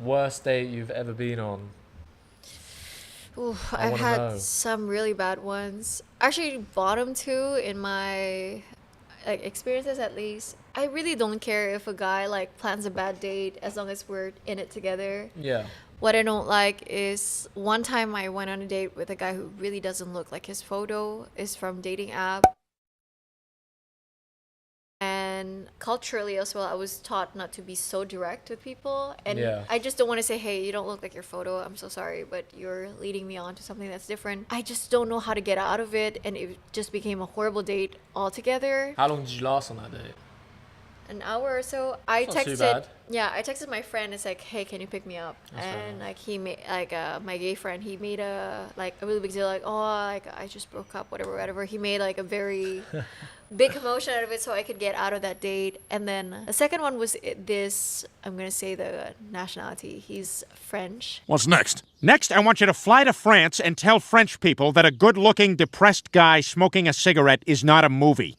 Worst date you've ever been on? Ooh, I I've want to had know. some really bad ones. Actually, bottom two in my experiences at least. I really don't care if a guy like plans a bad date as long as we're in it together. Yeah. What I don't like is one time I went on a date with a guy who really doesn't look like his photo is from dating app. And culturally as well, I was taught not to be so direct with people. And Yeah. I just don't want to say, hey, you don't look like your photo. I'm so sorry, but you're leading me on to something that's different. I just don't know how to get out of it. And it just became a horrible date altogether. How long did you last on that date? An hour or so. I It's not too texted, bad. yeah, I texted my friend. It's like, hey, can you pick me up? That's fair And enough. like he made like my gay friend. He made a really big deal. Like, oh, like I just broke up, whatever, whatever. He made like a very big commotion out of it so I could get out of that date. And then the second one was this. I'm gonna say the nationality. He's French. What's next? Next, I want you to fly to France and tell French people that a good-looking, depressed guy smoking a cigarette is not a movie.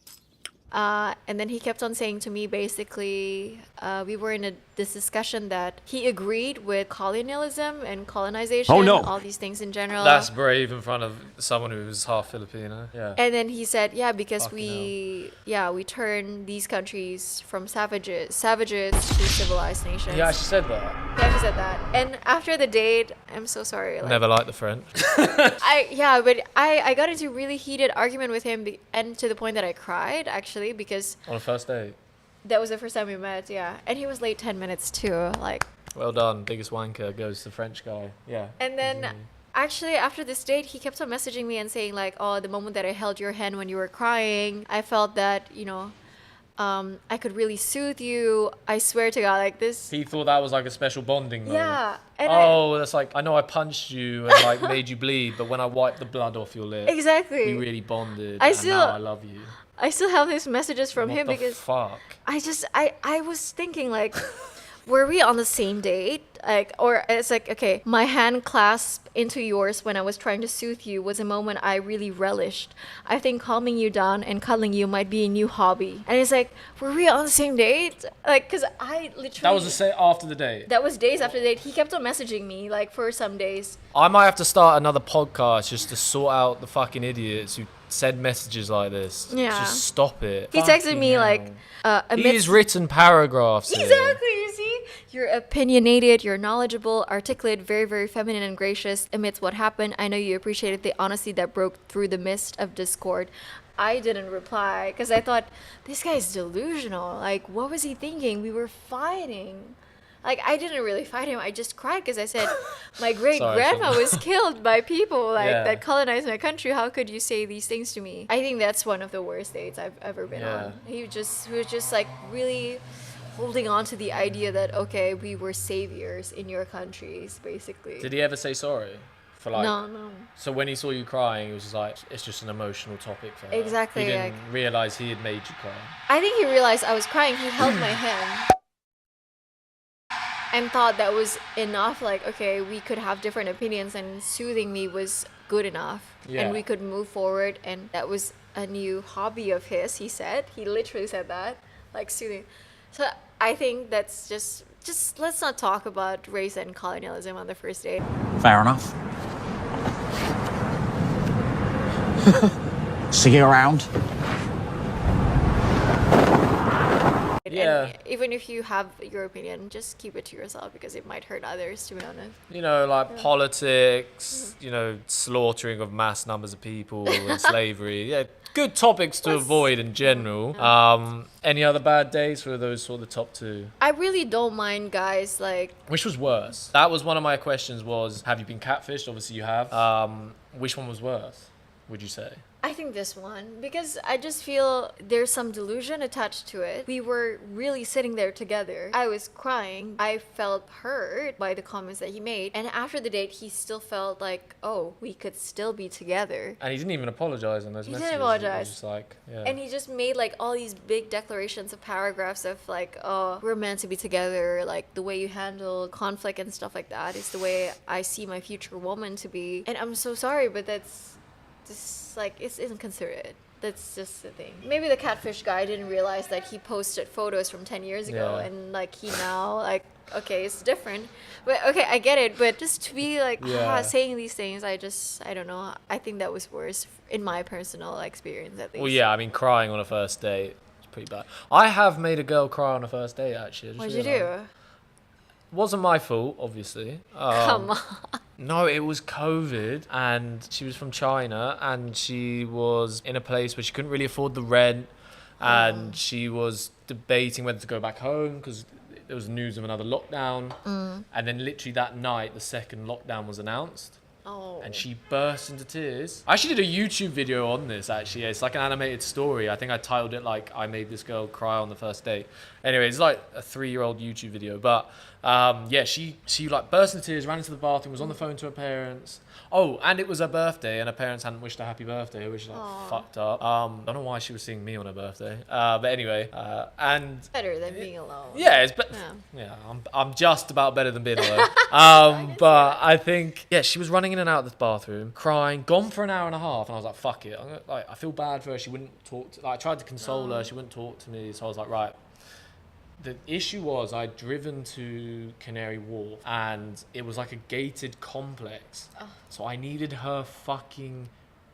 And then he kept on saying to me, basically, we were in this discussion that he agreed with colonialism and colonization, Oh, no. all these things in general. That's brave in front of someone who's half Filipino. Yeah. And then he said, yeah, because Fucking we turn these countries from savages to civilized nations. He actually said that. He actually said that. And after the date, I'm so sorry. Never liked the French. I got into a really heated argument with him, and to the point that I cried actually because On a first date. that was the first time we met. Yeah, and he was late 10 minutes too. Like, Well done. Biggest wanker goes to the French guy. Yeah. and then. Actually, after this date, he kept on messaging me and saying like, "Oh, the moment that I held your hand when you were crying, I felt that I could really soothe you. I swear to God, like this." He thought that was like a special bonding moment. Yeah. And That's like, I know I punched you and like made you bleed, but when I wiped the blood off your lip, exactly. we really bonded. I and still- now I love you. I still have these messages from What him the because fuck? I was thinking like, were we on the same date? Like, or it's like, okay, my hand clasped into yours when I was trying to soothe you was a moment I really relished. I think calming you down and cuddling you might be a new hobby. And it's like, were we on the same date? Like, cause I literally. That was after the date. That was days after the date. He kept on messaging me like for some days. I might have to start another podcast just to sort out the fucking idiots who send messages like this. Yeah. Just stop it. He texted Fucking me hell. like, He's written paragraphs here. Exactly, you see? You're opinionated, you're knowledgeable, articulate, very, very feminine and gracious amidst what happened. I know you appreciated the honesty that broke through the mist of discord. I didn't reply because I thought, this guy's delusional. Like, what was he thinking? We were fighting. Like, I didn't really fight him. I just cried because I said, my great grandma was killed by people that colonized my country. How could you say these things to me? I think that's one of the worst dates I've ever been on. He was just like really holding on to the idea that, okay, we were saviors in your countries, basically. Did he ever say sorry? For like, No. So when he saw you crying, it was just like, it's just an emotional topic for her. Exactly, He didn't like- realize he had made you cry. I think he realized I was crying. He held my hand and thought that was enough. Like, okay, we could have different opinions, and soothing me was good enough. Yeah. And we could move forward. And that was a new hobby of his, he said. He literally said that, like soothing. So I think that's just let's not talk about race and colonialism on the first date. Fair enough. See you around. Yeah. And even if you have your opinion, just keep it to yourself because it might hurt others, to be honest. Like politics, slaughtering of mass numbers of people and slavery. Yeah, good topics to avoid in general. Any other bad days? Or are those sort of the top two? I really don't mind guys like Which was worse? That was one of my questions was, have you been catfished? Obviously you have. Which one was worse, would you say? I think this one, because I just feel there's some delusion attached to it. We were really sitting there together. I was crying. I felt hurt by the comments that he made. And after the date, he still felt like, oh, we could still be together. And he didn't even apologize on those He messages. didn't It was apologize. just like, yeah. And he just made like all these big declarations of paragraphs of like, oh, we're meant to be together. Like the way you handle conflict and stuff like that is the way I see my future woman to be. And I'm so sorry, but that's just like, it's inconsiderate. That's just the thing. Maybe the catfish guy didn't realize that he posted photos from 10 years ago, Yeah. and like he now like, okay, it's different. But okay, I get it. But just to be like Yeah. saying these things, I don't know. I think that was worse in my personal experience at least. Well, yeah, I mean, crying on a first date is pretty bad. I have made a girl cry on a first date, actually. I just What'd you realised. do? Wasn't my fault, obviously. Come on. No, it was COVID, and she was from China, and she was in a place where she couldn't really afford the rent, and she was debating whether to go back home because there was news of another lockdown. And then literally that night, the second lockdown was announced. Oh. And she burst into tears. I actually did a YouTube video on this, actually. It's like an animated story. I think I titled it like, I made this girl cry on the first date. Anyway, it's like a 3-year-old YouTube video. But yeah, she like burst into tears, ran into the bathroom, was on the phone to her parents. Oh, and it was her birthday, and her parents hadn't wished her happy birthday, which is like fucked up. Don't know why she was seeing me on her birthday. But anyway, and Better than being alone. yeah, it's yeah, I'm just about better than being alone. But I think she was running in and out of the bathroom, crying, gone for an hour and a half, and I was like, fuck it. I feel bad for her. She wouldn't talk. I tried to console her. She wouldn't talk to me. So I was like, right. The issue was I'd driven to Canary Wharf, and it was like a gated complex. So I needed her fucking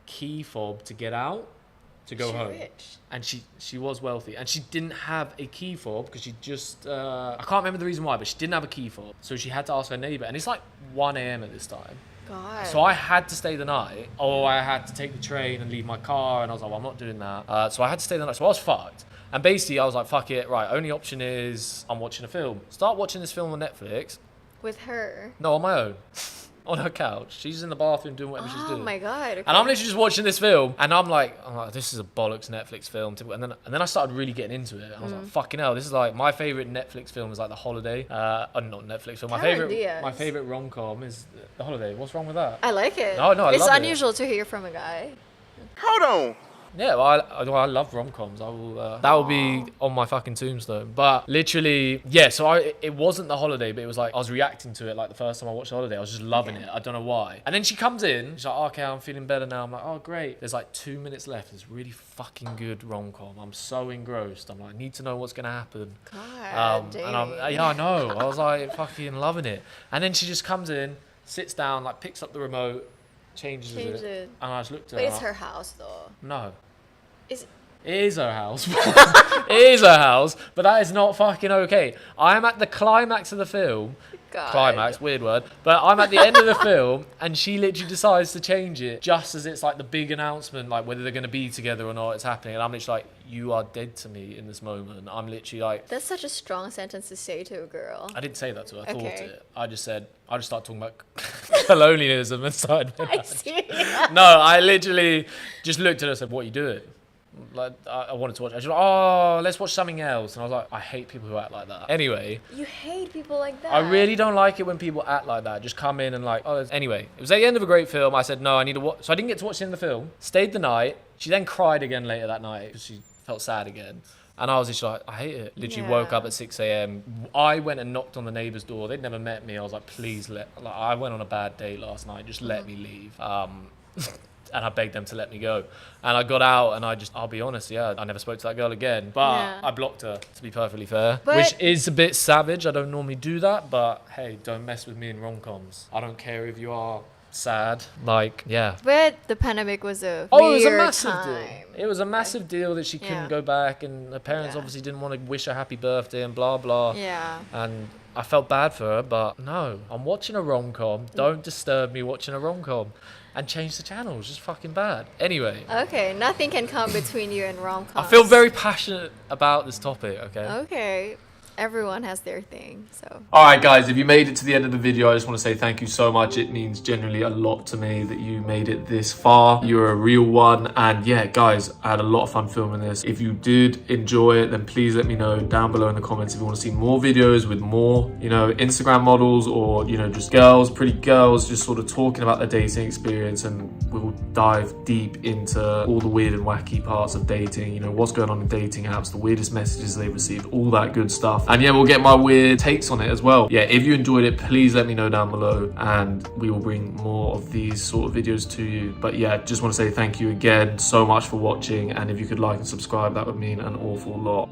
key fob to get out, to go home. Rich. And she was wealthy, and she didn't have a key fob because she just I can't remember the reason why, but she didn't have a key fob, so she had to ask her neighbor, and it's like 1 a.m. at this time. God. So I had to stay the night, or I had to take the train and leave my car, and I was like, well, I'm not doing that. So I had to stay the night, so I was fucked. And basically I was like, fuck it, right, only option is I'm watching a film. Start watching this film on Netflix. With her. No, on my own. On her couch. She's in the bathroom doing whatever she's doing. Oh my God. Okay. And I'm literally just watching this film, and I'm like, this is a bollocks Netflix film. And then I started really getting into it. I was like, fucking hell, this is like my favorite Netflix film is like The Holiday. Not Netflix film. My favorite rom-com is The Holiday. What's wrong with that? I like it. No, I it's love it. unusual to hear from a guy. Hold on. Yeah, well, I love rom-coms. I will. That will be on my fucking tombstone. But literally, yeah. So it wasn't The Holiday, but it was like I was reacting to it like the first time I watched The Holiday. I was just loving it. I don't know why. And then she comes in. She's like, okay, I'm feeling better now. I'm like, oh great. There's like 2 minutes left. It's really fucking good rom-com. I'm so engrossed. I'm like, I need to know what's gonna happen. God, And I know. I was like fucking loving it. And then she just comes in, sits down, like picks up the remote, changes it, and I just looked at her. But it's her house though. No. Is It is her house. It is her house, but that is not fucking okay. I'm at the climax of the film. God. Climax, weird word. But I'm at the end of the film, and she literally decides to change it just as it's like the big announcement, like whether they're going to be together or not, it's happening. And I'm literally like, you are dead to me in this moment. I'm literally like... That's such a strong sentence to say to a girl. I didn't say that to her. I thought Okay. it. I just started talking about colonialism and started... I see. No, I literally just looked at her and said, what are you doing? Like I wanted to watch it. She was like, oh, let's watch something else. And I was like, I hate people who act like that. Anyway, You hate people like that. I really don't like it when people act like that. Just come in and like, anyway, it was at the end of a great film. I said, no, I need to watch. So I didn't get to watch the end of the film. Stayed the night. She then cried again later that night because she felt sad again. And I was just like, I hate it. Literally woke up at 6 a.m. I went and knocked on the neighbour's door. They'd never met me. I was like, please I went on a bad date last night. Just let me leave. And I begged them to let me go. And I got out, and I'll be honest, I never spoke to that girl again. But I blocked her, to be perfectly fair. Which is a bit savage. I don't normally do that, but hey, don't mess with me in rom-coms. I don't care if you are sad. Like, yeah. But the pandemic was a It was a weird massive time. deal. It was a massive deal that she couldn't go back, and her parents obviously didn't want to wish her happy birthday and blah, blah. Yeah. And I felt bad for her, but no, I'm watching a rom-com. Don't disturb me watching a rom-com. And change the channel. It's just fucking bad. Anyway. Okay, nothing can come between you and rom-coms. I feel very passionate about this topic, okay? Okay. Everyone has their thing, so. Alright guys, if you made it to the end of the video, I just want to say thank you so much. It means generally a lot to me that you made it this far. You're a real one. And yeah, guys, I had a lot of fun filming this. If you did enjoy it, then please let me know down below in the comments if you want to see more videos with more, Instagram models or, just girls, pretty girls, just sort of talking about their dating experience, and we'll dive deep into all the weird and wacky parts of dating, what's going on in dating apps, the weirdest messages they've received, all that good stuff. And yeah, we'll get my weird takes on it as well. Yeah, if you enjoyed it, please let me know down below and we will bring more of these sort of videos to you. But yeah, just want to say thank you again so much for watching, and if you could like and subscribe, that would mean an awful lot.